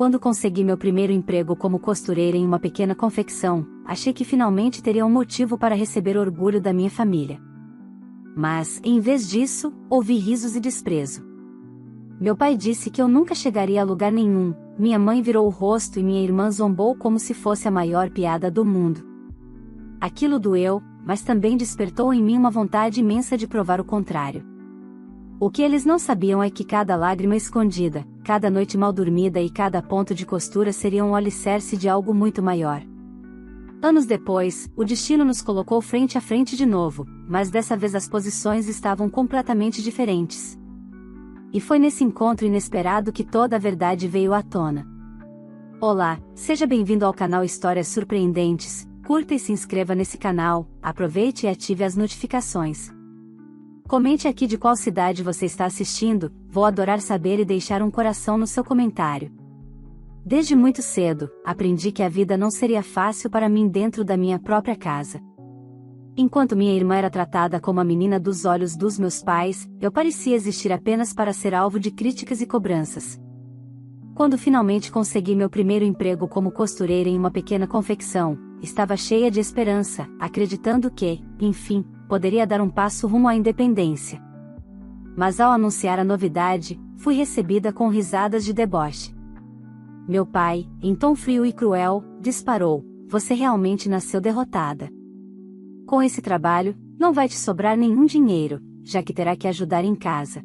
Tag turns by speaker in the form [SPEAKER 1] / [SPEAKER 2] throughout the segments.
[SPEAKER 1] Quando consegui meu primeiro emprego como costureira em uma pequena confecção, achei que finalmente teria um motivo para receber orgulho da minha família. Mas, em vez disso, ouvi risos e desprezo. Meu pai disse que eu nunca chegaria a lugar nenhum, minha mãe virou o rosto e minha irmã zombou como se fosse a maior piada do mundo. Aquilo doeu, mas também despertou em mim uma vontade imensa de provar o contrário. O que eles não sabiam é que cada lágrima escondida, cada noite mal dormida e cada ponto de costura seriam um alicerce de algo muito maior. Anos depois, o destino nos colocou frente a frente de novo, mas dessa vez as posições estavam completamente diferentes. E foi nesse encontro inesperado que toda a verdade veio à tona. Olá, seja bem-vindo ao canal Histórias Surpreendentes, curta e se inscreva nesse canal, aproveite e ative as notificações. Comente aqui de qual cidade você está assistindo, vou adorar saber e deixar um coração no seu comentário. Desde muito cedo, aprendi que a vida não seria fácil para mim dentro da minha própria casa. Enquanto minha irmã era tratada como a menina dos olhos dos meus pais, eu parecia existir apenas para ser alvo de críticas e cobranças. Quando finalmente consegui meu primeiro emprego como costureira em uma pequena confecção, estava cheia de esperança, acreditando que, enfim, poderia dar um passo rumo à independência. Mas ao anunciar a novidade, fui recebida com risadas de deboche. Meu pai, em tom frio e cruel, disparou: "Você realmente nasceu derrotada. Com esse trabalho, não vai te sobrar nenhum dinheiro, já que terá que ajudar em casa."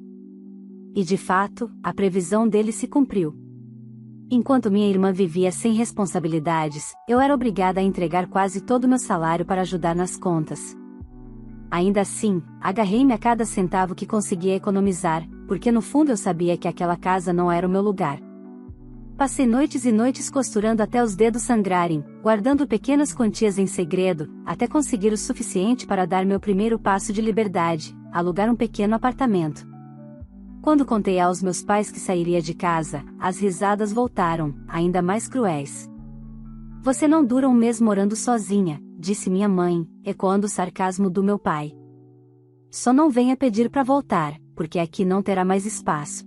[SPEAKER 1] E de fato, a previsão dele se cumpriu. Enquanto minha irmã vivia sem responsabilidades, eu era obrigada a entregar quase todo o meu salário para ajudar nas contas. Ainda assim, agarrei-me a cada centavo que conseguia economizar, porque no fundo eu sabia que aquela casa não era o meu lugar. Passei noites e noites costurando até os dedos sangrarem, guardando pequenas quantias em segredo, até conseguir o suficiente para dar meu primeiro passo de liberdade, alugar um pequeno apartamento. Quando contei aos meus pais que sairia de casa, as risadas voltaram, ainda mais cruéis. "Você não dura um mês morando sozinha", disse minha mãe, ecoando o sarcasmo do meu pai. "Só não venha pedir para voltar, porque aqui não terá mais espaço."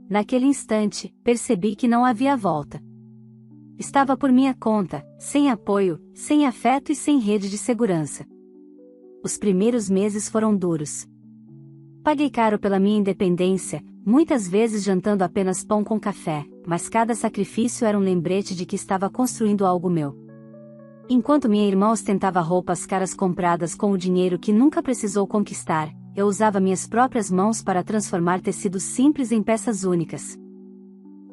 [SPEAKER 1] Naquele instante, percebi que não havia volta. Estava por minha conta, sem apoio, sem afeto e sem rede de segurança. Os primeiros meses foram duros. Paguei caro pela minha independência, muitas vezes jantando apenas pão com café, mas cada sacrifício era um lembrete de que estava construindo algo meu. Enquanto minha irmã ostentava roupas caras compradas com o dinheiro que nunca precisou conquistar, eu usava minhas próprias mãos para transformar tecidos simples em peças únicas.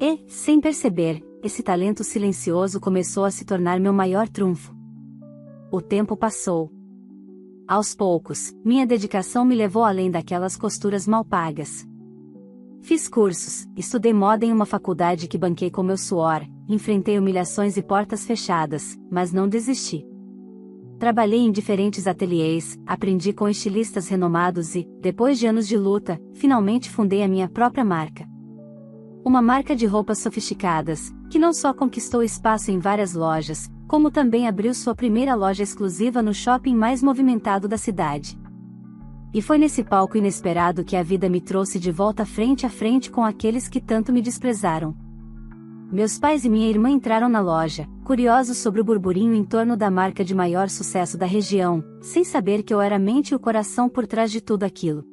[SPEAKER 1] E, sem perceber, esse talento silencioso começou a se tornar meu maior trunfo. O tempo passou. Aos poucos, minha dedicação me levou além daquelas costuras mal pagas. Fiz cursos, estudei moda em uma faculdade que banquei com meu suor, enfrentei humilhações e portas fechadas, mas não desisti. Trabalhei em diferentes ateliês, aprendi com estilistas renomados e, depois de anos de luta, finalmente fundei a minha própria marca. Uma marca de roupas sofisticadas, que não só conquistou espaço em várias lojas, como também abriu sua primeira loja exclusiva no shopping mais movimentado da cidade. E foi nesse palco inesperado que a vida me trouxe de volta frente a frente com aqueles que tanto me desprezaram. Meus pais e minha irmã entraram na loja, curiosos sobre o burburinho em torno da marca de maior sucesso da região, sem saber que eu era a mente e o coração por trás de tudo aquilo.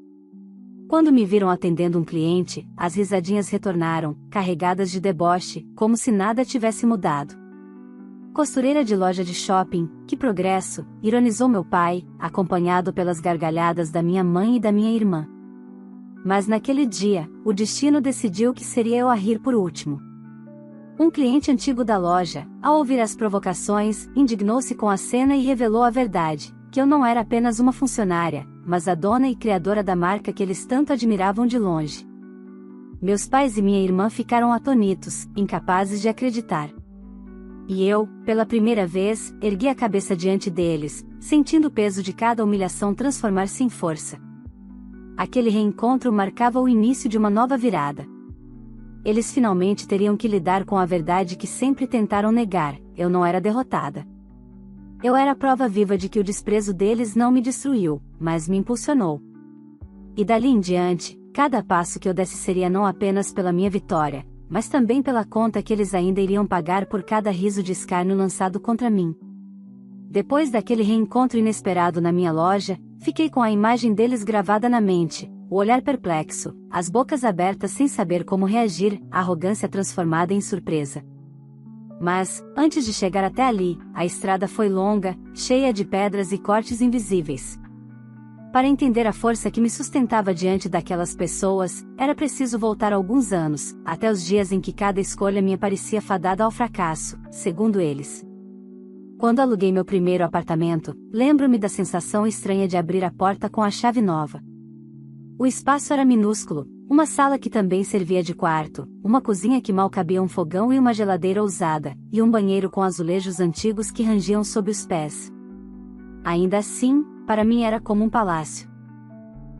[SPEAKER 1] Quando me viram atendendo um cliente, as risadinhas retornaram, carregadas de deboche, como se nada tivesse mudado. "Costureira de loja de shopping, que progresso", ironizou meu pai, acompanhado pelas gargalhadas da minha mãe e da minha irmã. Mas naquele dia, o destino decidiu que seria eu a rir por último. Um cliente antigo da loja, ao ouvir as provocações, indignou-se com a cena e revelou a verdade, que eu não era apenas uma funcionária, mas a dona e criadora da marca que eles tanto admiravam de longe. Meus pais e minha irmã ficaram atonitos, incapazes de acreditar. E eu, pela primeira vez, ergui a cabeça diante deles, sentindo o peso de cada humilhação transformar-se em força. Aquele reencontro marcava o início de uma nova virada. Eles finalmente teriam que lidar com a verdade que sempre tentaram negar: eu não era derrotada. Eu era a prova viva de que o desprezo deles não me destruiu, mas me impulsionou. E dali em diante, cada passo que eu desse seria não apenas pela minha vitória, mas também pela conta que eles ainda iriam pagar por cada riso de escárnio lançado contra mim. Depois daquele reencontro inesperado na minha loja, fiquei com a imagem deles gravada na mente, o olhar perplexo, as bocas abertas sem saber como reagir, a arrogância transformada em surpresa. Mas, antes de chegar até ali, a estrada foi longa, cheia de pedras e cortes invisíveis. Para entender a força que me sustentava diante daquelas pessoas, era preciso voltar alguns anos, até os dias em que cada escolha me parecia fadada ao fracasso, segundo eles. Quando aluguei meu primeiro apartamento, lembro-me da sensação estranha de abrir a porta com a chave nova. O espaço era minúsculo, uma sala que também servia de quarto, uma cozinha que mal cabia um fogão e uma geladeira ousada, e um banheiro com azulejos antigos que rangiam sob os pés. Ainda assim, para mim era como um palácio.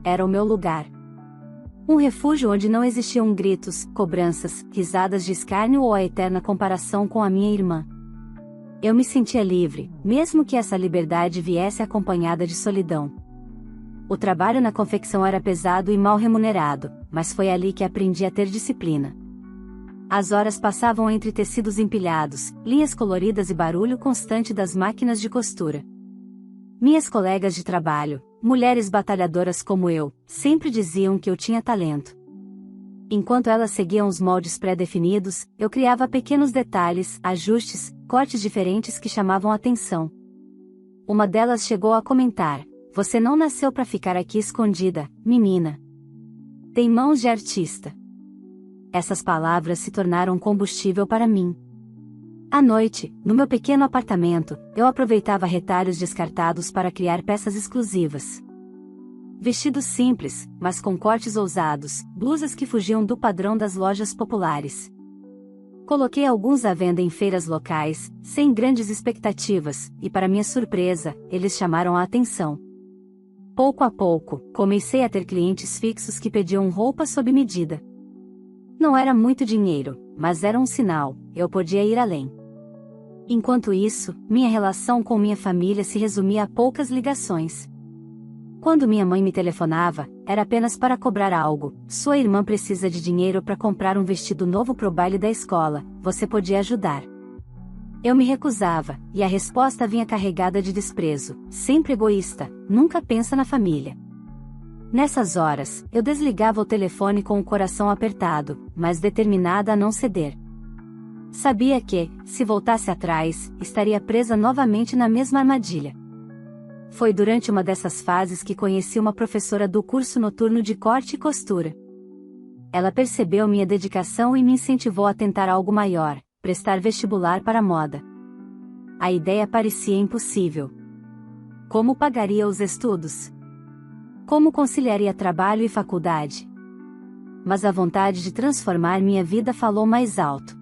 [SPEAKER 1] Era o meu lugar. Um refúgio onde não existiam gritos, cobranças, risadas de escárnio ou a eterna comparação com a minha irmã. Eu me sentia livre, mesmo que essa liberdade viesse acompanhada de solidão. O trabalho na confecção era pesado e mal remunerado, mas foi ali que aprendi a ter disciplina. As horas passavam entre tecidos empilhados, linhas coloridas e barulho constante das máquinas de costura. Minhas colegas de trabalho, mulheres batalhadoras como eu, sempre diziam que eu tinha talento. Enquanto elas seguiam os moldes pré-definidos, eu criava pequenos detalhes, ajustes, cortes diferentes que chamavam a atenção. Uma delas chegou a comentar: "Você não nasceu para ficar aqui escondida, menina. Tem mãos de artista." Essas palavras se tornaram combustível para mim. À noite, no meu pequeno apartamento, eu aproveitava retalhos descartados para criar peças exclusivas. Vestidos simples, mas com cortes ousados, blusas que fugiam do padrão das lojas populares. Coloquei alguns à venda em feiras locais, sem grandes expectativas, e para minha surpresa, eles chamaram a atenção. Pouco a pouco, comecei a ter clientes fixos que pediam roupas sob medida. Não era muito dinheiro, mas era um sinal, eu podia ir além. Enquanto isso, minha relação com minha família se resumia a poucas ligações. Quando minha mãe me telefonava, era apenas para cobrar algo: "Sua irmã precisa de dinheiro para comprar um vestido novo pro baile da escola, você podia ajudar?" Eu me recusava, e a resposta vinha carregada de desprezo: "Sempre egoísta, nunca pensa na família." Nessas horas, eu desligava o telefone com o coração apertado, mas determinada a não ceder. Sabia que, se voltasse atrás, estaria presa novamente na mesma armadilha. Foi durante uma dessas fases que conheci uma professora do curso noturno de corte e costura. Ela percebeu minha dedicação e me incentivou a tentar algo maior: prestar vestibular para a moda. A ideia parecia impossível. Como pagaria os estudos? Como conciliaria trabalho e faculdade? Mas a vontade de transformar minha vida falou mais alto.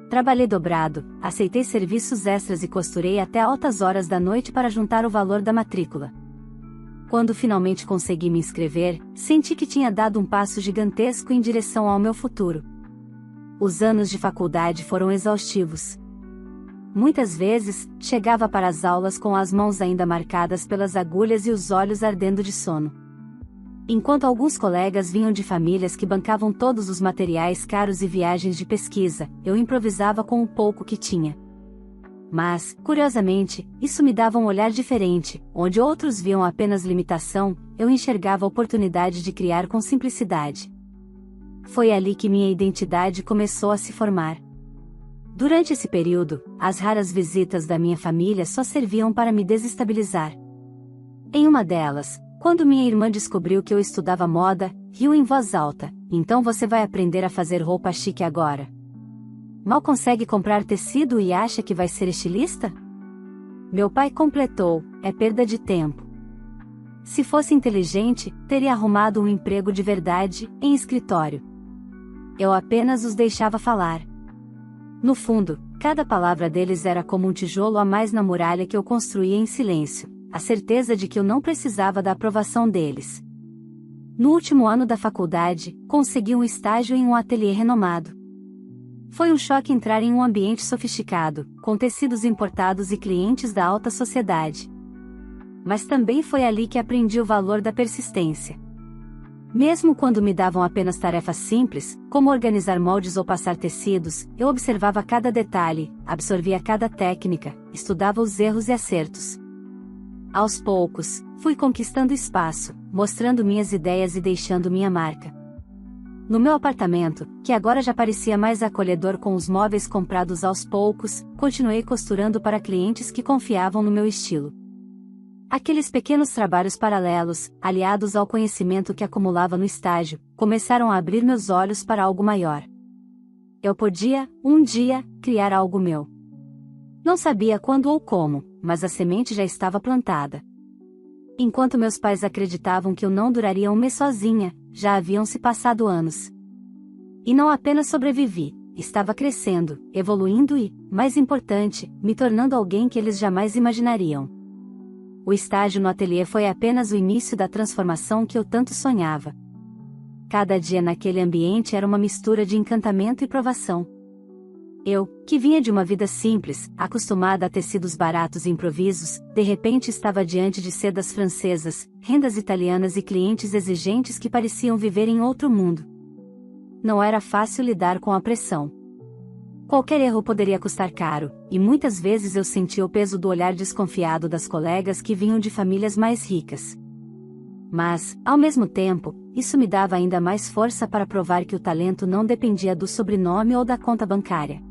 [SPEAKER 1] Trabalhei dobrado, aceitei serviços extras e costurei até altas horas da noite para juntar o valor da matrícula. Quando finalmente consegui me inscrever, senti que tinha dado um passo gigantesco em direção ao meu futuro. Os anos de faculdade foram exaustivos. Muitas vezes, chegava para as aulas com as mãos ainda marcadas pelas agulhas e os olhos ardendo de sono. Enquanto alguns colegas vinham de famílias que bancavam todos os materiais caros e viagens de pesquisa, eu improvisava com o pouco que tinha. Mas, curiosamente, isso me dava um olhar diferente: onde outros viam apenas limitação, eu enxergava a oportunidade de criar com simplicidade. Foi ali que minha identidade começou a se formar. Durante esse período, as raras visitas da minha família só serviam para me desestabilizar. Em uma delas, quando minha irmã descobriu que eu estudava moda, riu em voz alta: "Então você vai aprender a fazer roupa chique agora? Mal consegue comprar tecido e acha que vai ser estilista?" Meu pai completou: "É perda de tempo. Se fosse inteligente, teria arrumado um emprego de verdade, em escritório." Eu apenas os deixava falar. No fundo, cada palavra deles era como um tijolo a mais na muralha que eu construía em silêncio, a certeza de que eu não precisava da aprovação deles. No último ano da faculdade, consegui um estágio em um ateliê renomado. Foi um choque entrar em um ambiente sofisticado, com tecidos importados e clientes da alta sociedade. Mas também foi ali que aprendi o valor da persistência. Mesmo quando me davam apenas tarefas simples, como organizar moldes ou passar tecidos, eu observava cada detalhe, absorvia cada técnica, estudava os erros e acertos. Aos poucos, fui conquistando espaço, mostrando minhas ideias e deixando minha marca. No meu apartamento, que agora já parecia mais acolhedor com os móveis comprados aos poucos, continuei costurando para clientes que confiavam no meu estilo. Aqueles pequenos trabalhos paralelos, aliados ao conhecimento que acumulava no estágio, começaram a abrir meus olhos para algo maior. Eu podia, um dia, criar algo meu. Não sabia quando ou como, mas a semente já estava plantada. Enquanto meus pais acreditavam que eu não duraria um mês sozinha, já haviam se passado anos. E não apenas sobrevivi, estava crescendo, evoluindo e, mais importante, me tornando alguém que eles jamais imaginariam. O estágio no ateliê foi apenas o início da transformação que eu tanto sonhava. Cada dia naquele ambiente era uma mistura de encantamento e provação. Eu, que vinha de uma vida simples, acostumada a tecidos baratos e improvisos, de repente estava diante de sedas francesas, rendas italianas e clientes exigentes que pareciam viver em outro mundo. Não era fácil lidar com a pressão. Qualquer erro poderia custar caro, e muitas vezes eu sentia o peso do olhar desconfiado das colegas que vinham de famílias mais ricas. Mas, ao mesmo tempo, isso me dava ainda mais força para provar que o talento não dependia do sobrenome ou da conta bancária.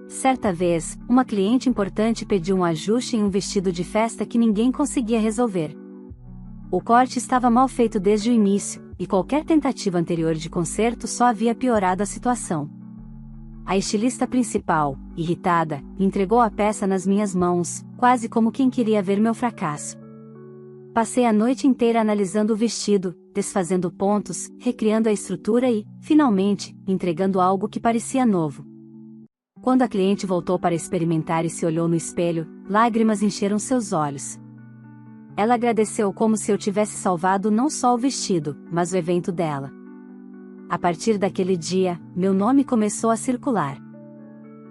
[SPEAKER 1] Certa vez, uma cliente importante pediu um ajuste em um vestido de festa que ninguém conseguia resolver. O corte estava mal feito desde o início, e qualquer tentativa anterior de conserto só havia piorado a situação. A estilista principal, irritada, entregou a peça nas minhas mãos, quase como quem queria ver meu fracasso. Passei a noite inteira analisando o vestido, desfazendo pontos, recriando a estrutura e, finalmente, entregando algo que parecia novo. Quando a cliente voltou para experimentar e se olhou no espelho, lágrimas encheram seus olhos. Ela agradeceu como se eu tivesse salvado não só o vestido, mas o evento dela. A partir daquele dia, meu nome começou a circular.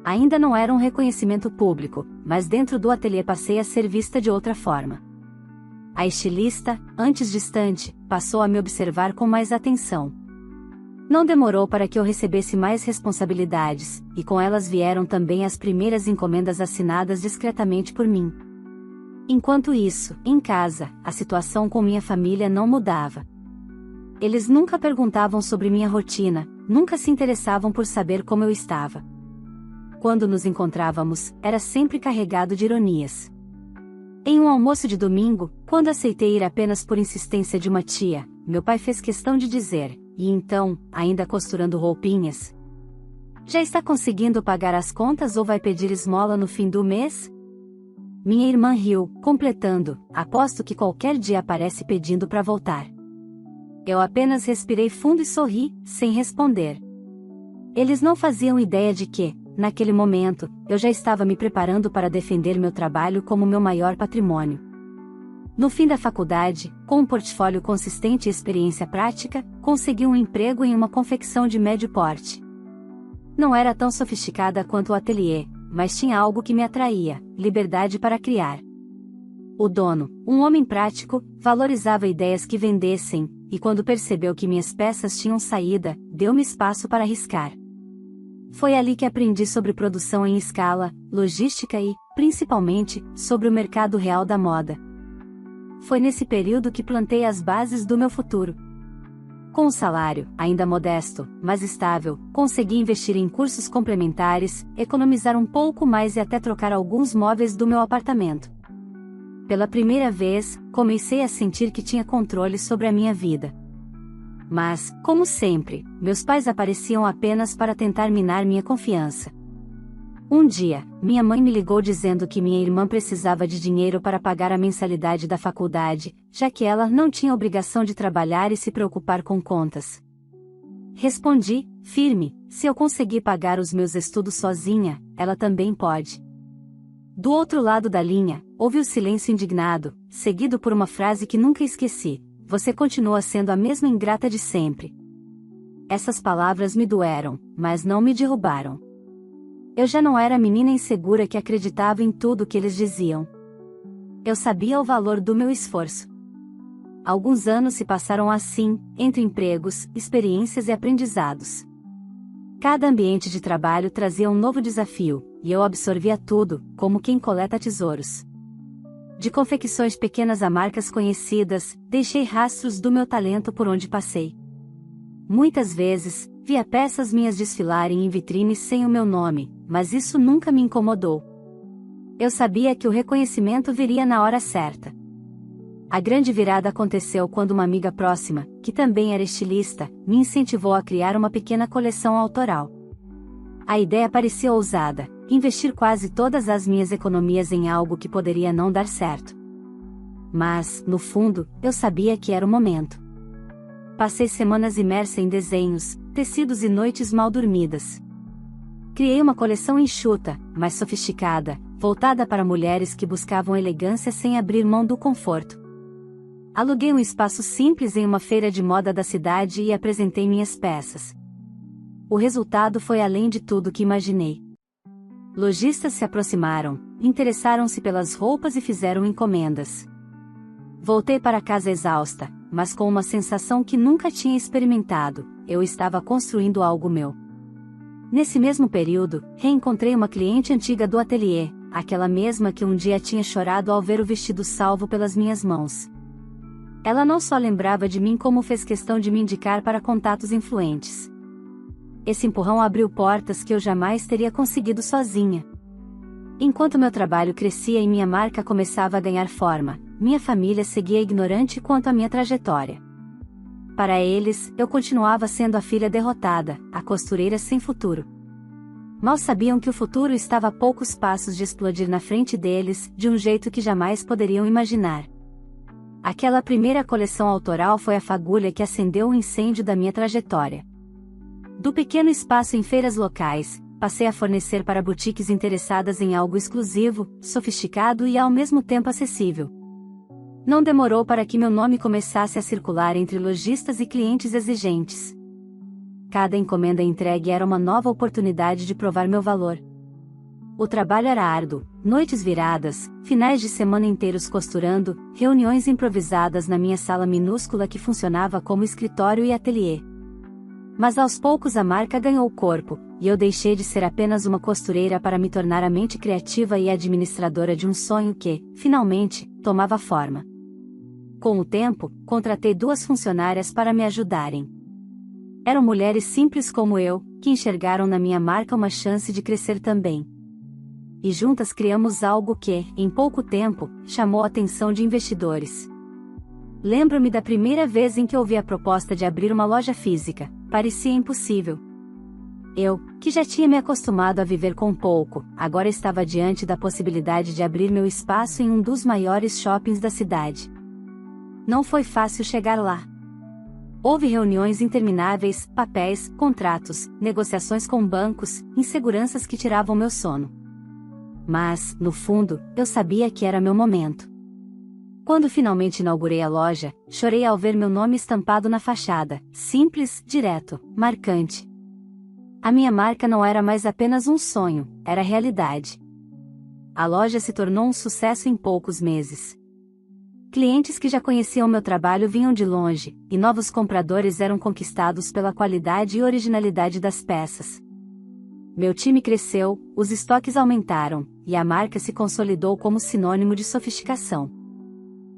[SPEAKER 1] Ainda não era um reconhecimento público, mas dentro do ateliê passei a ser vista de outra forma. A estilista, antes distante, passou a me observar com mais atenção. Não demorou para que eu recebesse mais responsabilidades, e com elas vieram também as primeiras encomendas assinadas discretamente por mim. Enquanto isso, em casa, a situação com minha família não mudava. Eles nunca perguntavam sobre minha rotina, nunca se interessavam por saber como eu estava. Quando nos encontrávamos, era sempre carregado de ironias. Em um almoço de domingo, quando aceitei ir apenas por insistência de uma tia, meu pai fez questão de dizer: "E então, ainda costurando roupinhas? Já está conseguindo pagar as contas ou vai pedir esmola no fim do mês?" Minha irmã riu, completando: "Aposto que qualquer dia aparece pedindo para voltar." Eu apenas respirei fundo e sorri, sem responder. Eles não faziam ideia de que, naquele momento, eu já estava me preparando para defender meu trabalho como meu maior patrimônio. No fim da faculdade, com um portfólio consistente e experiência prática, consegui um emprego em uma confecção de médio porte. Não era tão sofisticada quanto o ateliê, mas tinha algo que me atraía: liberdade para criar. O dono, um homem prático, valorizava ideias que vendessem, e quando percebeu que minhas peças tinham saída, deu-me espaço para arriscar. Foi ali que aprendi sobre produção em escala, logística e, principalmente, sobre o mercado real da moda. Foi nesse período que plantei as bases do meu futuro. Com um salário, ainda modesto, mas estável, consegui investir em cursos complementares, economizar um pouco mais e até trocar alguns móveis do meu apartamento. Pela primeira vez, comecei a sentir que tinha controle sobre a minha vida. Mas, como sempre, meus pais apareciam apenas para tentar minar minha confiança. Um dia, minha mãe me ligou dizendo que minha irmã precisava de dinheiro para pagar a mensalidade da faculdade, já que ela não tinha obrigação de trabalhar e se preocupar com contas. Respondi, firme: "Se eu conseguir pagar os meus estudos sozinha, ela também pode." Do outro lado da linha, houve o silêncio indignado, seguido por uma frase que nunca esqueci: "Você continua sendo a mesma ingrata de sempre." Essas palavras me doeram, mas não me derrubaram. Eu já não era a menina insegura que acreditava em tudo o que eles diziam. Eu sabia o valor do meu esforço. Alguns anos se passaram assim, entre empregos, experiências e aprendizados. Cada ambiente de trabalho trazia um novo desafio, e eu absorvia tudo, como quem coleta tesouros. De confecções pequenas a marcas conhecidas, deixei rastros do meu talento por onde passei. Muitas vezes, via peças minhas desfilarem em vitrines sem o meu nome, mas isso nunca me incomodou. Eu sabia que o reconhecimento viria na hora certa. A grande virada aconteceu quando uma amiga próxima, que também era estilista, me incentivou a criar uma pequena coleção autoral. A ideia parecia ousada, investir quase todas as minhas economias em algo que poderia não dar certo. Mas, no fundo, eu sabia que era o momento. Passei semanas imersa em desenhos, tecidos e noites mal dormidas. Criei uma coleção enxuta, mas sofisticada, voltada para mulheres que buscavam elegância sem abrir mão do conforto. Aluguei um espaço simples em uma feira de moda da cidade e apresentei minhas peças. O resultado foi além de tudo que imaginei. Lojistas se aproximaram, interessaram-se pelas roupas e fizeram encomendas. Voltei para casa exausta, mas com uma sensação que nunca tinha experimentado: eu estava construindo algo meu. Nesse mesmo período, reencontrei uma cliente antiga do ateliê, aquela mesma que um dia tinha chorado ao ver o vestido salvo pelas minhas mãos. Ela não só lembrava de mim como fez questão de me indicar para contatos influentes. Esse empurrão abriu portas que eu jamais teria conseguido sozinha. Enquanto meu trabalho crescia e minha marca começava a ganhar forma, minha família seguia ignorante quanto à minha trajetória. Para eles, eu continuava sendo a filha derrotada, a costureira sem futuro. Mal sabiam que o futuro estava a poucos passos de explodir na frente deles, de um jeito que jamais poderiam imaginar. Aquela primeira coleção autoral foi a fagulha que acendeu o incêndio da minha trajetória. Do pequeno espaço em feiras locais, passei a fornecer para boutiques interessadas em algo exclusivo, sofisticado e ao mesmo tempo acessível. Não demorou para que meu nome começasse a circular entre lojistas e clientes exigentes. Cada encomenda entregue era uma nova oportunidade de provar meu valor. O trabalho era árduo, noites viradas, finais de semana inteiros costurando, reuniões improvisadas na minha sala minúscula que funcionava como escritório e ateliê. Mas aos poucos a marca ganhou corpo, e eu deixei de ser apenas uma costureira para me tornar a mente criativa e administradora de um sonho que, finalmente, tomava forma. Com o tempo, contratei 2 funcionárias para me ajudarem. Eram mulheres simples como eu, que enxergaram na minha marca uma chance de crescer também. E juntas criamos algo que, em pouco tempo, chamou a atenção de investidores. Lembro-me da primeira vez em que ouvi a proposta de abrir uma loja física. Parecia impossível. Eu, que já tinha me acostumado a viver com pouco, agora estava diante da possibilidade de abrir meu espaço em um dos maiores shoppings da cidade. Não foi fácil chegar lá. Houve reuniões intermináveis, papéis, contratos, negociações com bancos, inseguranças que tiravam meu sono. Mas, no fundo, eu sabia que era meu momento. Quando finalmente inaugurei a loja, chorei ao ver meu nome estampado na fachada, simples, direto, marcante. A minha marca não era mais apenas um sonho, era realidade. A loja se tornou um sucesso em poucos meses. Clientes que já conheciam meu trabalho vinham de longe, e novos compradores eram conquistados pela qualidade e originalidade das peças. Meu time cresceu, os estoques aumentaram, e a marca se consolidou como sinônimo de sofisticação.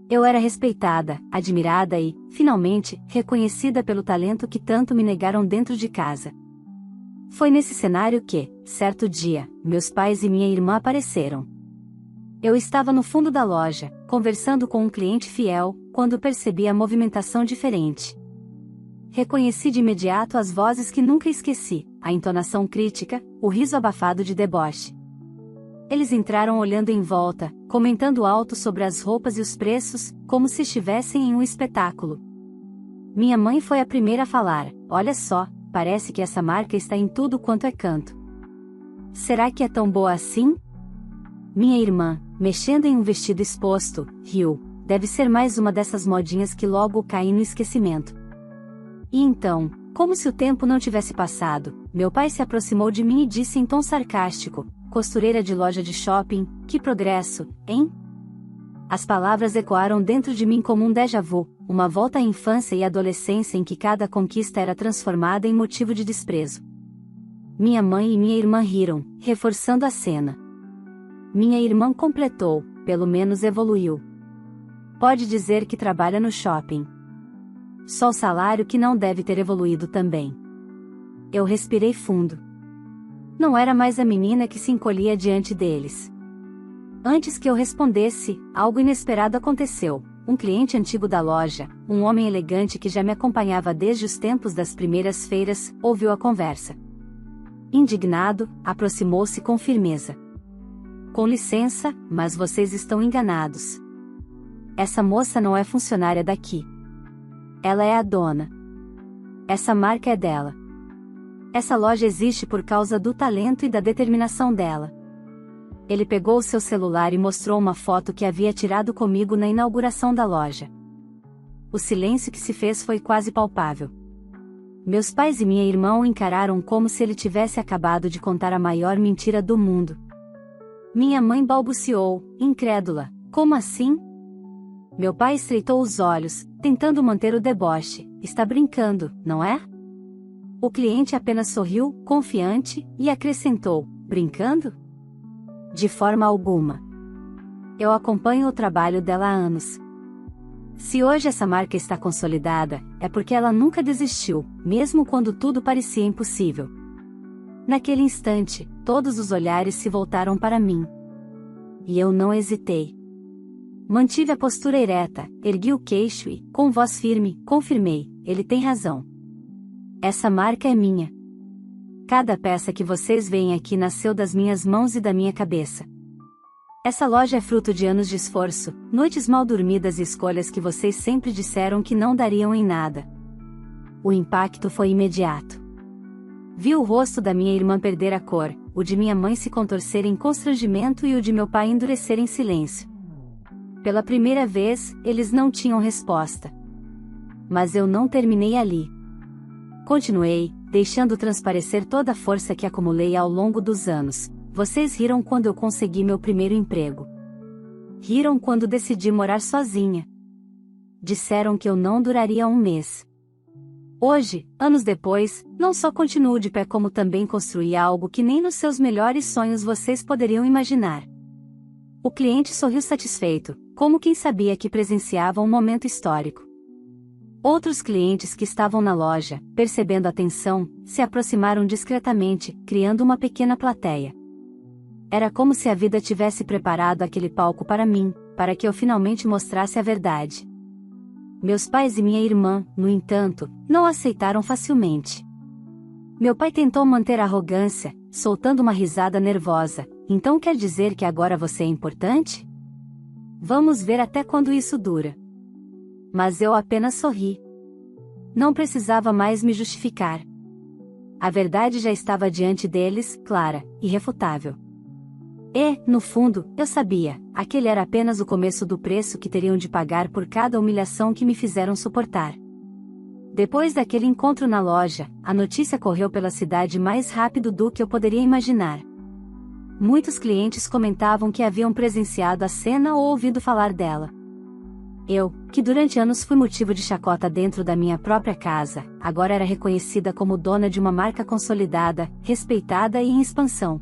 [SPEAKER 1] Eu era respeitada, admirada e, finalmente, reconhecida pelo talento que tanto me negaram dentro de casa. Foi nesse cenário que, certo dia, meus pais e minha irmã apareceram. Eu estava no fundo da loja, conversando com um cliente fiel, quando percebi a movimentação diferente. Reconheci de imediato as vozes que nunca esqueci, a entonação crítica, o riso abafado de deboche. Eles entraram olhando em volta, comentando alto sobre as roupas e os preços, como se estivessem em um espetáculo. Minha mãe foi a primeira a falar: "Olha só, parece que essa marca está em tudo quanto é canto." "Será que é tão boa assim?" Minha irmã, mexendo em um vestido exposto, riu: "Deve ser mais uma dessas modinhas que logo caem no esquecimento." E então, como se o tempo não tivesse passado, meu pai se aproximou de mim e disse em tom sarcástico: "Costureira de loja de shopping, que progresso, hein?" As palavras ecoaram dentro de mim como um déjà vu, uma volta à infância e adolescência em que cada conquista era transformada em motivo de desprezo. Minha mãe e minha irmã riram, reforçando a cena. Minha irmã completou, pelo menos evoluiu. Pode dizer que trabalha no shopping. Só o salário que não deve ter evoluído também. Eu respirei fundo. Não era mais a menina que se encolhia diante deles. Antes que eu respondesse, algo inesperado aconteceu. Um cliente antigo da loja, um homem elegante que já me acompanhava desde os tempos das primeiras feiras, ouviu a conversa. Indignado, aproximou-se com firmeza. Com licença, mas vocês estão enganados. Essa moça não é funcionária daqui. Ela é a dona. Essa marca é dela. Essa loja existe por causa do talento e da determinação dela. Ele pegou o seu celular e mostrou uma foto que havia tirado comigo na inauguração da loja. O silêncio que se fez foi quase palpável. Meus pais e minha irmã o encararam como se ele tivesse acabado de contar a maior mentira do mundo. Minha mãe balbuciou, incrédula: como assim? Meu pai estreitou os olhos, tentando manter o deboche. Está brincando, não é? O cliente apenas sorriu, confiante, e acrescentou: brincando? De forma alguma. Eu acompanho o trabalho dela há anos. Se hoje essa marca está consolidada, é porque ela nunca desistiu, mesmo quando tudo parecia impossível. Naquele instante, todos os olhares se voltaram para mim. E eu não hesitei. Mantive a postura ereta, ergui o queixo e, com voz firme, confirmei: ele tem razão. Essa marca é minha. Cada peça que vocês veem aqui nasceu das minhas mãos e da minha cabeça. Essa loja é fruto de anos de esforço, noites mal dormidas e escolhas que vocês sempre disseram que não dariam em nada. O impacto foi imediato. Vi o rosto da minha irmã perder a cor, o de minha mãe se contorcer em constrangimento e o de meu pai endurecer em silêncio. Pela primeira vez, eles não tinham resposta. Mas eu não terminei ali. Continuei, deixando transparecer toda a força que acumulei ao longo dos anos. Vocês riram quando eu consegui meu primeiro emprego. Riram quando decidi morar sozinha. Disseram que eu não duraria um mês. Hoje, anos depois, não só continuo de pé como também construí algo que nem nos seus melhores sonhos vocês poderiam imaginar. O cliente sorriu satisfeito, como quem sabia que presenciava um momento histórico. Outros clientes que estavam na loja, percebendo a tensão, se aproximaram discretamente, criando uma pequena plateia. Era como se a vida tivesse preparado aquele palco para mim, para que eu finalmente mostrasse a verdade. Meus pais e minha irmã, no entanto, não aceitaram facilmente. Meu pai tentou manter a arrogância, soltando uma risada nervosa. Então quer dizer que agora você é importante? Vamos ver até quando isso dura. Mas eu apenas sorri. Não precisava mais me justificar. A verdade já estava diante deles, clara, irrefutável. E, no fundo, eu sabia, aquele era apenas o começo do preço que teriam de pagar por cada humilhação que me fizeram suportar. Depois daquele encontro na loja, a notícia correu pela cidade mais rápido do que eu poderia imaginar. Muitos clientes comentavam que haviam presenciado a cena ou ouvido falar dela. Eu, que durante anos fui motivo de chacota dentro da minha própria casa, agora era reconhecida como dona de uma marca consolidada, respeitada e em expansão.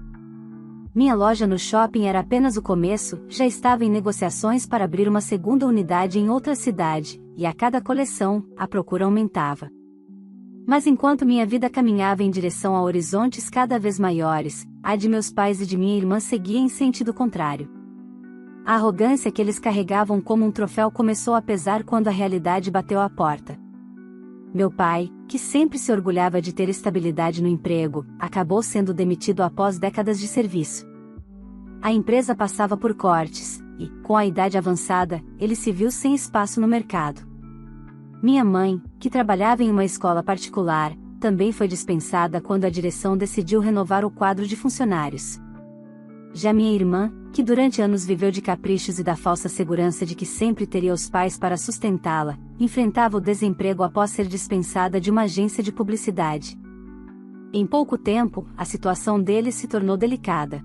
[SPEAKER 1] Minha loja no shopping era apenas o começo, já estava em negociações para abrir uma segunda unidade em outra cidade, e a cada coleção, a procura aumentava. Mas enquanto minha vida caminhava em direção a horizontes cada vez maiores, a de meus pais e de minha irmã seguia em sentido contrário. A arrogância que eles carregavam como um troféu começou a pesar quando a realidade bateu à porta. Meu pai, que sempre se orgulhava de ter estabilidade no emprego, acabou sendo demitido após décadas de serviço. A empresa passava por cortes, e, com a idade avançada, ele se viu sem espaço no mercado. Minha mãe, que trabalhava em uma escola particular, também foi dispensada quando a direção decidiu renovar o quadro de funcionários. Já minha irmã, que durante anos viveu de caprichos e da falsa segurança de que sempre teria os pais para sustentá-la, enfrentava o desemprego após ser dispensada de uma agência de publicidade. Em pouco tempo, a situação deles se tornou delicada.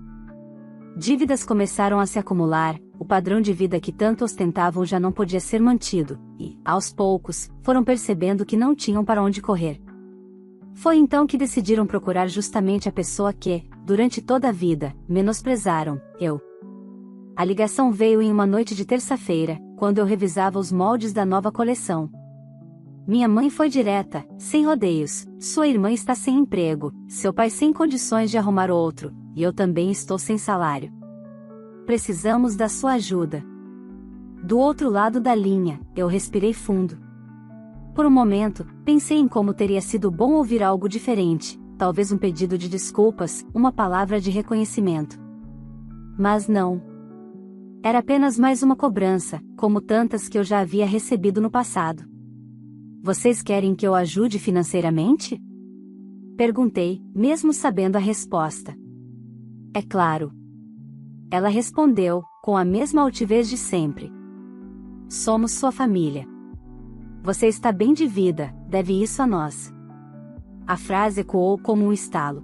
[SPEAKER 1] Dívidas começaram a se acumular, o padrão de vida que tanto ostentavam já não podia ser mantido, e, aos poucos, foram percebendo que não tinham para onde correr. Foi então que decidiram procurar justamente a pessoa que, durante toda a vida, menosprezaram, eu. A ligação veio em uma noite de terça-feira, quando eu revisava os moldes da nova coleção. Minha mãe foi direta, sem rodeios: sua irmã está sem emprego, seu pai sem condições de arrumar outro, e eu também estou sem salário. Precisamos da sua ajuda. Do outro lado da linha, eu respirei fundo. Por um momento, pensei em como teria sido bom ouvir algo diferente, talvez um pedido de desculpas, uma palavra de reconhecimento. Mas não. Era apenas mais uma cobrança, como tantas que eu já havia recebido no passado. Vocês querem que eu ajude financeiramente? Perguntei, mesmo sabendo a resposta. É claro. Ela respondeu, com a mesma altivez de sempre. Somos sua família. Você está bem de vida, deve isso a nós. A frase ecoou como um estalo.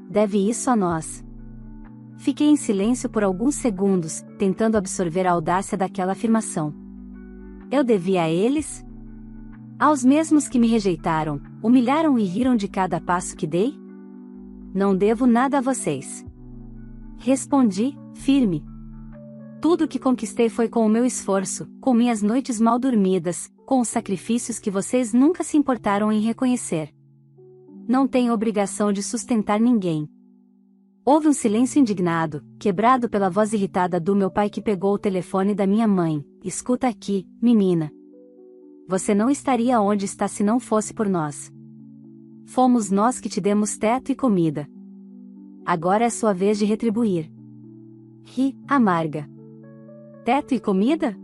[SPEAKER 1] Deve isso a nós. Fiquei em silêncio por alguns segundos, tentando absorver a audácia daquela afirmação. Eu devia a eles? Aos mesmos que me rejeitaram, humilharam e riram de cada passo que dei? Não devo nada a vocês. Respondi, firme. Tudo o que conquistei foi com o meu esforço, com minhas noites mal dormidas, com os sacrifícios que vocês nunca se importaram em reconhecer. Não tenho obrigação de sustentar ninguém. Houve um silêncio indignado, quebrado pela voz irritada do meu pai que pegou o telefone da minha mãe. Escuta aqui, menina. Você não estaria onde está se não fosse por nós. Fomos nós que te demos teto e comida. Agora é sua vez de retribuir. Ri, amarga. Teto e comida?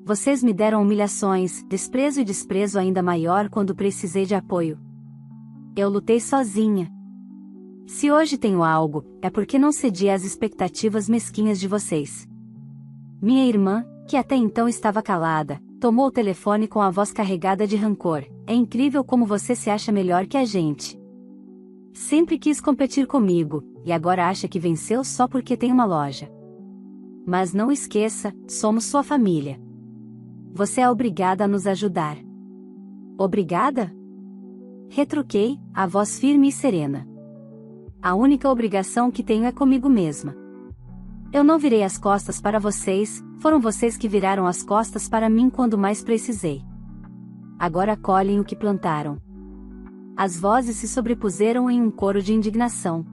[SPEAKER 1] Vocês me deram humilhações, desprezo e desprezo ainda maior quando precisei de apoio. Eu lutei sozinha. Se hoje tenho algo, é porque não cedi às expectativas mesquinhas de vocês. Minha irmã, que até então estava calada, tomou o telefone com a voz carregada de rancor. É incrível como você se acha melhor que a gente. Sempre quis competir comigo, e agora acha que venceu só porque tem uma loja. Mas não esqueça, somos sua família. Você é obrigada a nos ajudar. Obrigada? Retruquei, a voz firme e serena. A única obrigação que tenho é comigo mesma. Eu não virei as costas para vocês, foram vocês que viraram as costas para mim quando mais precisei. Agora colhem o que plantaram. As vozes se sobrepuseram em um coro de indignação.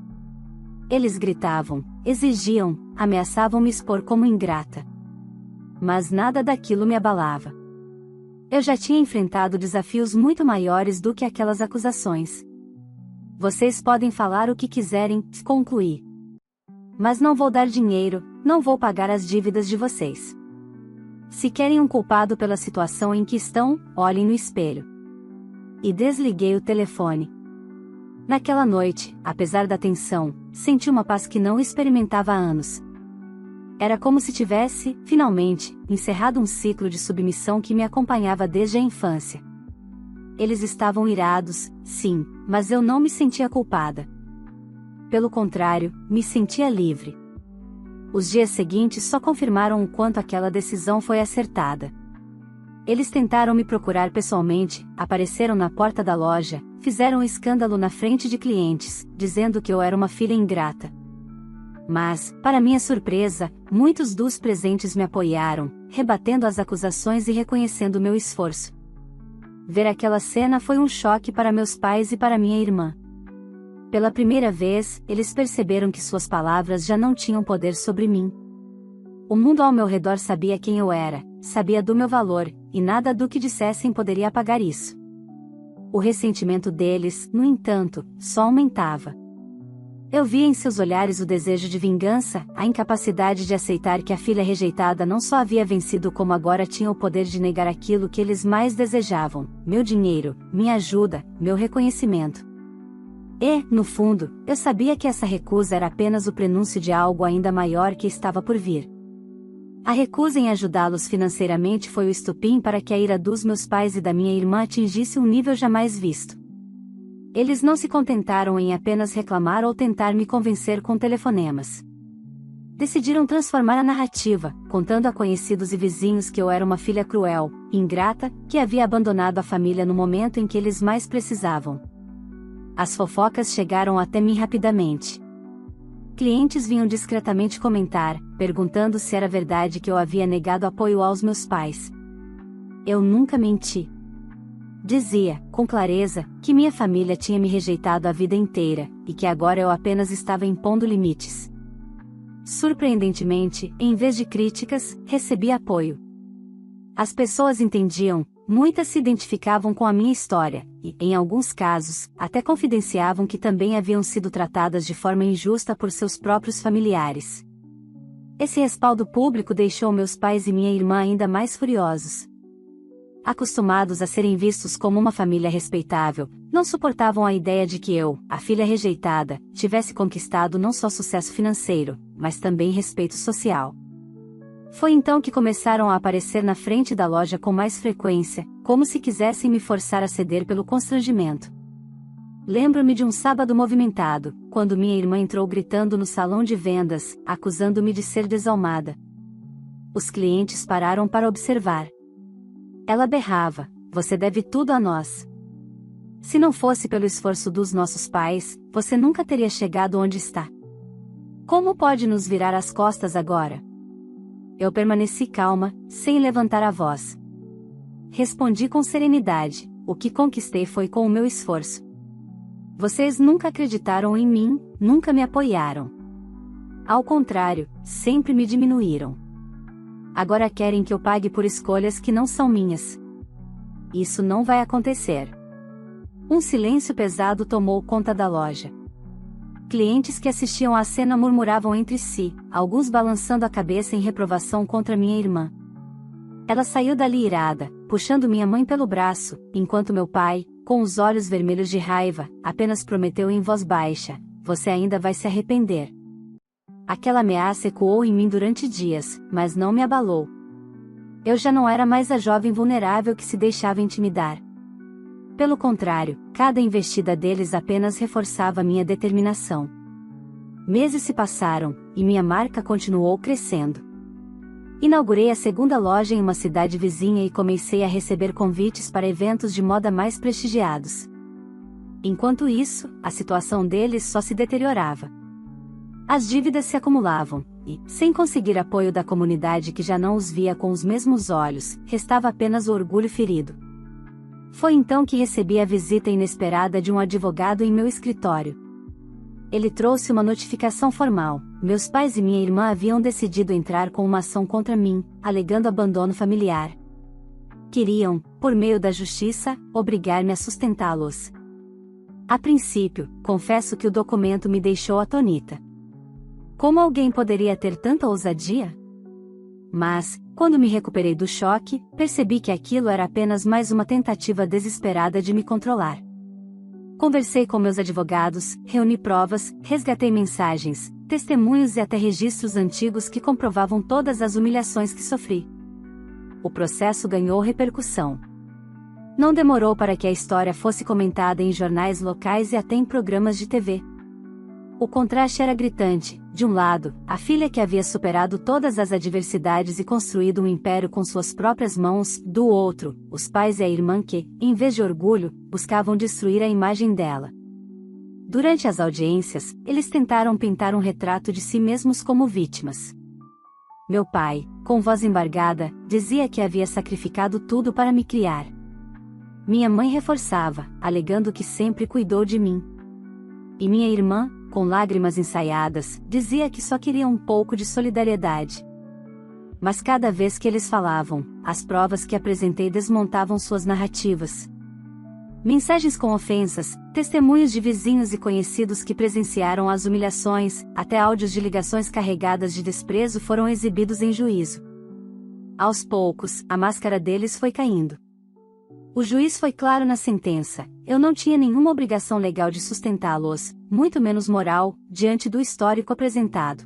[SPEAKER 1] Eles gritavam, exigiam, ameaçavam me expor como ingrata. Mas nada daquilo me abalava. Eu já tinha enfrentado desafios muito maiores do que aquelas acusações. Vocês podem falar o que quiserem, concluí. Mas não vou dar dinheiro, não vou pagar as dívidas de vocês. Se querem um culpado pela situação em que estão, olhem no espelho. E desliguei o telefone. Naquela noite, apesar da tensão, senti uma paz que não experimentava há anos. Era como se tivesse, finalmente, encerrado um ciclo de submissão que me acompanhava desde a infância. Eles estavam irados, sim, mas eu não me sentia culpada. Pelo contrário, me sentia livre. Os dias seguintes só confirmaram o quanto aquela decisão foi acertada. Eles tentaram me procurar pessoalmente, apareceram na porta da loja, fizeram um escândalo na frente de clientes, dizendo que eu era uma filha ingrata. Mas, para minha surpresa, muitos dos presentes me apoiaram, rebatendo as acusações e reconhecendo meu esforço. Ver aquela cena foi um choque para meus pais e para minha irmã. Pela primeira vez, eles perceberam que suas palavras já não tinham poder sobre mim. O mundo ao meu redor sabia quem eu era, sabia do meu valor, e nada do que dissessem poderia apagar isso. O ressentimento deles, no entanto, só aumentava. Eu via em seus olhares o desejo de vingança, a incapacidade de aceitar que a filha rejeitada não só havia vencido como agora tinha o poder de negar aquilo que eles mais desejavam: meu dinheiro, minha ajuda, meu reconhecimento. E, no fundo, eu sabia que essa recusa era apenas o prenúncio de algo ainda maior que estava por vir. A recusa em ajudá-los financeiramente foi o estopim para que a ira dos meus pais e da minha irmã atingisse um nível jamais visto. Eles não se contentaram em apenas reclamar ou tentar me convencer com telefonemas. decidiram transformar a narrativa, contando a conhecidos e vizinhos que eu era uma filha cruel, ingrata, que havia abandonado a família no momento em que eles mais precisavam. As fofocas chegaram até mim rapidamente. Clientes vinham discretamente comentar, perguntando se era verdade que eu havia negado apoio aos meus pais. Eu nunca menti. Dizia, com clareza, que minha família tinha me rejeitado a vida inteira, e que agora eu apenas estava impondo limites. Surpreendentemente, em vez de críticas, recebi apoio. As pessoas entendiam, muitas se identificavam com a minha história, e, em alguns casos, até confidenciavam que também haviam sido tratadas de forma injusta por seus próprios familiares. Esse respaldo público deixou meus pais e minha irmã ainda mais furiosos. Acostumados a serem vistos como uma família respeitável, não suportavam a ideia de que eu, a filha rejeitada, tivesse conquistado não só sucesso financeiro, mas também respeito social. Foi então que começaram a aparecer na frente da loja com mais frequência, como se quisessem me forçar a ceder pelo constrangimento. Lembro-me de um sábado movimentado, quando minha irmã entrou gritando no salão de vendas, acusando-me de ser desalmada. Os clientes pararam para observar. Ela berrava: "Você deve tudo a nós. Se não fosse pelo esforço dos nossos pais, você nunca teria chegado onde está. Como pode nos virar as costas agora?" Eu permaneci calma, sem levantar a voz. Respondi com serenidade: "O que conquistei foi com o meu esforço. Vocês nunca acreditaram em mim, nunca me apoiaram. Ao contrário, sempre me diminuíram. Agora querem que eu pague por escolhas que não são minhas. Isso não vai acontecer." Um silêncio pesado tomou conta da loja. Clientes que assistiam à cena murmuravam entre si, alguns balançando a cabeça em reprovação contra minha irmã. Ela saiu dali irada, puxando minha mãe pelo braço, enquanto meu pai, com os olhos vermelhos de raiva, apenas prometeu em voz baixa: "Você ainda vai se arrepender." Aquela ameaça ecoou em mim durante dias, mas não me abalou. Eu já não era mais a jovem vulnerável que se deixava intimidar. Pelo contrário, cada investida deles apenas reforçava minha determinação. Meses se passaram, e minha marca continuou crescendo. Inaugurei a segunda loja em uma cidade vizinha e comecei a receber convites para eventos de moda mais prestigiados. Enquanto isso, a situação deles só se deteriorava. As dívidas se acumulavam, e, sem conseguir apoio da comunidade que já não os via com os mesmos olhos, restava apenas o orgulho ferido. Foi então que recebi a visita inesperada de um advogado em meu escritório. Ele trouxe uma notificação formal: meus pais e minha irmã haviam decidido entrar com uma ação contra mim, alegando abandono familiar. Queriam, por meio da justiça, obrigar-me a sustentá-los. A princípio, confesso que o documento me deixou atônita. Como alguém poderia ter tanta ousadia? Mas, quando me recuperei do choque, percebi que aquilo era apenas mais uma tentativa desesperada de me controlar. Conversei com meus advogados, reuni provas, resgatei mensagens, testemunhos e até registros antigos que comprovavam todas as humilhações que sofri. O processo ganhou repercussão. Não demorou para que a história fosse comentada em jornais locais e até em programas de TV. O contraste era gritante: de um lado, a filha que havia superado todas as adversidades e construído um império com suas próprias mãos; do outro, os pais e a irmã que, em vez de orgulho, buscavam destruir a imagem dela. Durante as audiências, eles tentaram pintar um retrato de si mesmos como vítimas. Meu pai, com voz embargada, dizia que havia sacrificado tudo para me criar. Minha mãe reforçava, alegando que sempre cuidou de mim. E minha irmã, com lágrimas ensaiadas, dizia que só queria um pouco de solidariedade. Mas cada vez que eles falavam, as provas que apresentei desmontavam suas narrativas. Mensagens com ofensas, testemunhos de vizinhos e conhecidos que presenciaram as humilhações, até áudios de ligações carregadas de desprezo foram exibidos em juízo. Aos poucos, a máscara deles foi caindo. O juiz foi claro na sentença: eu não tinha nenhuma obrigação legal de sustentá-los, muito menos moral, diante do histórico apresentado.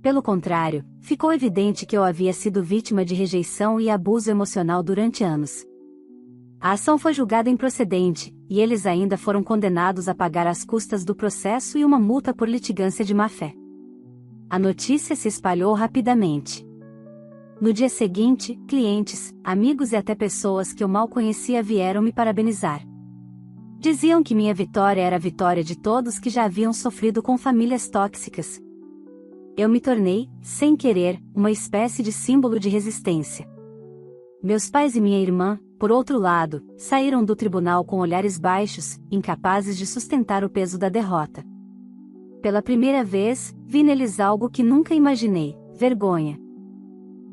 [SPEAKER 1] Pelo contrário, ficou evidente que eu havia sido vítima de rejeição e abuso emocional durante anos. A ação foi julgada improcedente, e eles ainda foram condenados a pagar as custas do processo e uma multa por litigância de má-fé. a notícia se espalhou rapidamente. No dia seguinte, clientes, amigos e até pessoas que eu mal conhecia vieram me parabenizar. Diziam que minha vitória era a vitória de todos que já haviam sofrido com famílias tóxicas. Eu me tornei, sem querer, uma espécie de símbolo de resistência. Meus pais e minha irmã, por outro lado, saíram do tribunal com olhares baixos, incapazes de sustentar o peso da derrota. Pela primeira vez, vi neles algo que nunca imaginei: vergonha.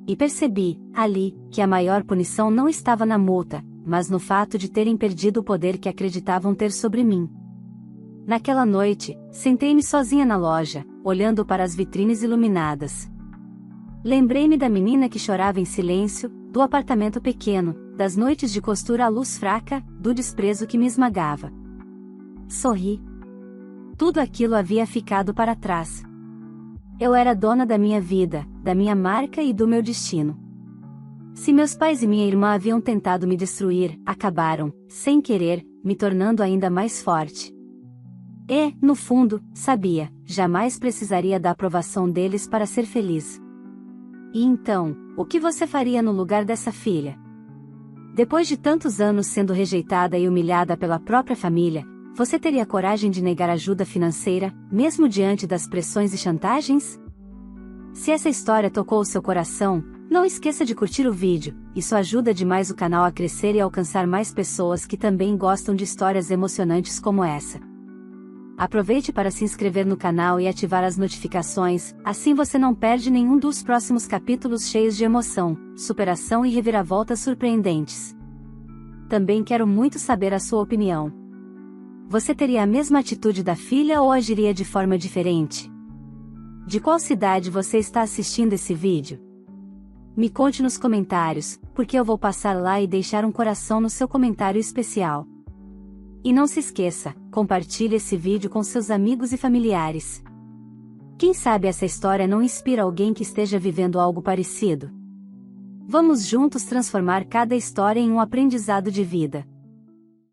[SPEAKER 1] E percebi, ali, que a maior punição não estava na multa, mas no fato de terem perdido o poder que acreditavam ter sobre mim. Naquela noite, sentei-me sozinha na loja, olhando para as vitrines iluminadas. Lembrei-me da menina que chorava em silêncio, do apartamento pequeno, das noites de costura à luz fraca, do desprezo que me esmagava. Sorri. Tudo aquilo havia ficado para trás. Eu era dona da minha vida, da minha marca e do meu destino. Se meus pais e minha irmã haviam tentado me destruir, acabaram, sem querer, me tornando ainda mais forte. E, no fundo, sabia, jamais precisaria da aprovação deles para ser feliz. E então, o que você faria no lugar dessa filha? Depois de tantos anos sendo rejeitada e humilhada pela própria família, você teria coragem de negar ajuda financeira, mesmo diante das pressões e chantagens? Se essa história tocou o seu coração, não esqueça de curtir o vídeo, isso ajuda demais o canal a crescer e alcançar mais pessoas que também gostam de histórias emocionantes como essa. Aproveite para se inscrever no canal e ativar as notificações, assim você não perde nenhum dos próximos capítulos cheios de emoção, superação e reviravoltas surpreendentes. Também quero muito saber a sua opinião. Você teria a mesma atitude da filha ou agiria de forma diferente? De qual cidade você está assistindo esse vídeo? Me conte nos comentários, porque eu vou passar lá e deixar um coração no seu comentário especial. E não se esqueça, compartilhe esse vídeo com seus amigos e familiares. Quem sabe essa história não inspira alguém que esteja vivendo algo parecido? Vamos juntos transformar cada história em um aprendizado de vida.